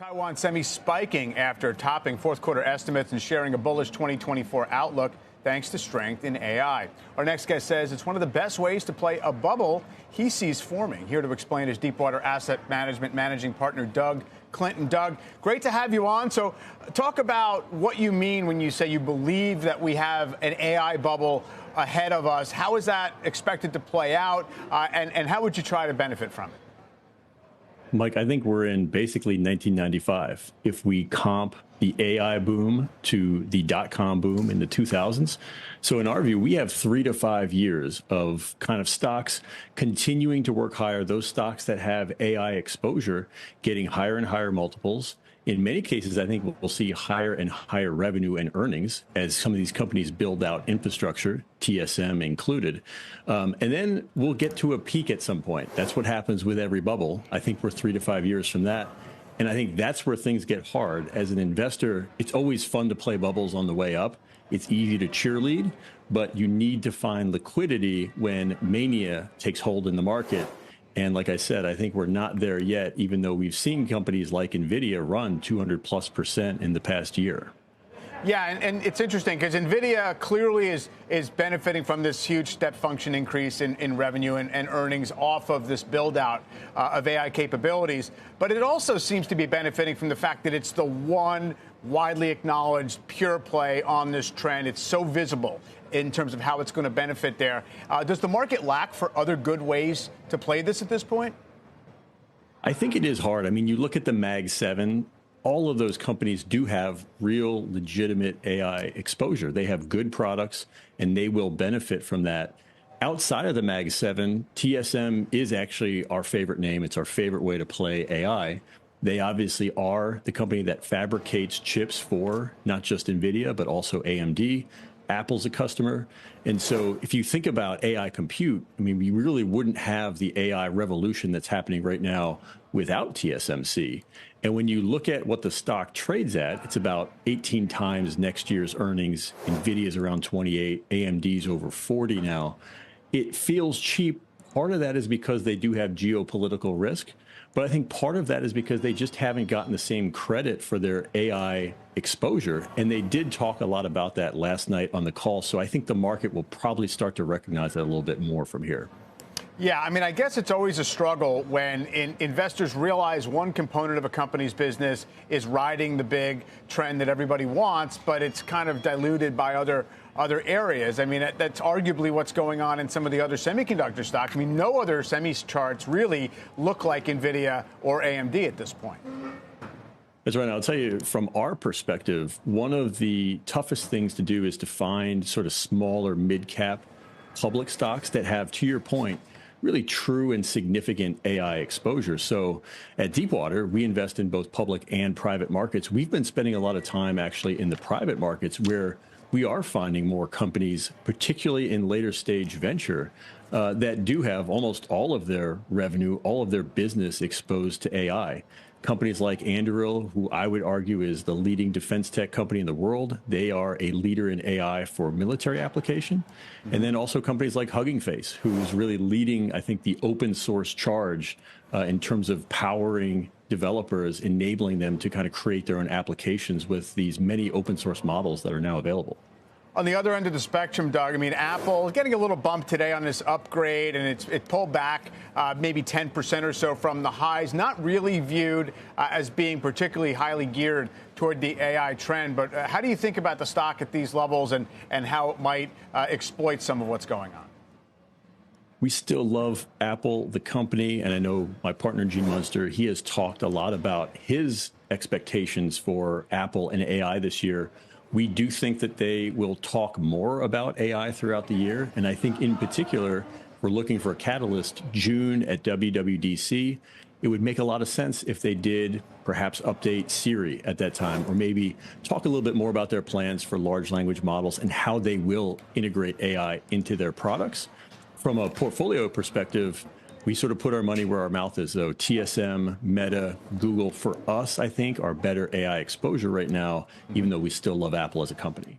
Taiwan Semi spiking after topping fourth quarter estimates and sharing a bullish 2024 outlook thanks to strength in AI. Our next guest says it's one of the best ways to play a bubble he sees forming. Here to explain is Deepwater Asset Management managing partner Doug Clinton. Doug, great to have you on. So talk about what you mean when you say you believe that we have an AI bubble ahead of us. How is that expected to play out, and how would you try to benefit from it? Mike, I think we're in basically 1995. If we comp the AI boom to the dot-com boom in the 2000s. So in our view, we have 3 to 5 years of kind of stocks continuing to work higher. Those stocks that have AI exposure getting higher and higher multiples. In many cases, I think we'll see higher and higher revenue and earnings as some of these companies build out infrastructure, TSM included. And then we'll get to a peak at some point. That's what happens with every bubble. I think we're 3 to 5 years from that. And I think that's where things get hard. As an investor, it's always fun to play bubbles on the way up. It's easy to cheerlead, but you need to find liquidity when mania takes hold in the market. And like I said, I think we're not there yet, even though we've seen companies like NVIDIA run 200+% in the past year. Yeah, and it's interesting because NVIDIA clearly is benefiting from this huge step function increase in revenue and earnings off of this build out of AI capabilities. But it also seems to be benefiting from the fact that it's the one widely acknowledged pure play on this trend. It's so visible in terms of how it's going to benefit there. Does the market lack for other good ways to play this at this point? I think it is hard. I mean, you look at the Mag 7, all of those companies do have real legitimate AI exposure. They have good products and they will benefit from that. Outside of the Mag 7, TSM is actually our favorite name. It's our favorite way to play AI. They obviously are the company that fabricates chips for not just NVIDIA, but also AMD. Apple's a customer. And so if you think about AI compute, I mean, we really wouldn't have the AI revolution that's happening right now without TSMC. And when you look at what the stock trades at, it's about 18 times next year's earnings. NVIDIA's around 28, AMD's over 40 now. It feels cheap. Part of that is because they do have geopolitical risk. But I think part of that is because they just haven't gotten the same credit for their AI exposure. And they did talk a lot about that last night on the call. So I think the market will probably start to recognize that a little bit more from here. Yeah, I mean, I guess it's always a struggle when investors realize one component of a company's business is riding the big trend that everybody wants, but it's kind of diluted by other areas. I mean, that's arguably what's going on in some of the other semiconductor stocks. I mean, no other semi charts really look like NVIDIA or AMD at this point. That's right. I'll tell you, from our perspective, one of the toughest things to do is to find sort of smaller mid-cap public stocks that have, to your point, really true and significant AI exposure. So at Deepwater, we invest in both public and private markets. We've been spending a lot of time actually in the private markets where we are finding more companies, particularly in later stage venture, that do have almost all of their revenue, all of their business exposed to AI. Companies like Anduril, who I would argue is the leading defense tech company in the world, they are a leader in AI for military application. And then also companies like Hugging Face, who is really leading, I think, the open source charge in terms of powering developers, enabling them to kind of create their own applications with these many open source models that are now available. On the other end of the spectrum, Doug, I mean, Apple is getting a little bump today on this upgrade, and it pulled back maybe 10% or so from the highs. Not really viewed as being particularly highly geared toward the AI trend. But how do you think about the stock at these levels and how it might exploit some of what's going on? We still love Apple, the company, and I know my partner, Gene Munster, he has talked a lot about his expectations for Apple and AI this year. We do think that they will talk more about AI throughout the year. And I think in particular, we're looking for a catalyst June at WWDC. It would make a lot of sense if they did perhaps update Siri at that time, or maybe talk a little bit more about their plans for large language models and how they will integrate AI into their products. From a portfolio perspective, we sort of put our money where our mouth is, though. TSM, Meta, Google, for us, I think, are better AI exposure right now, even though we still love Apple as a company.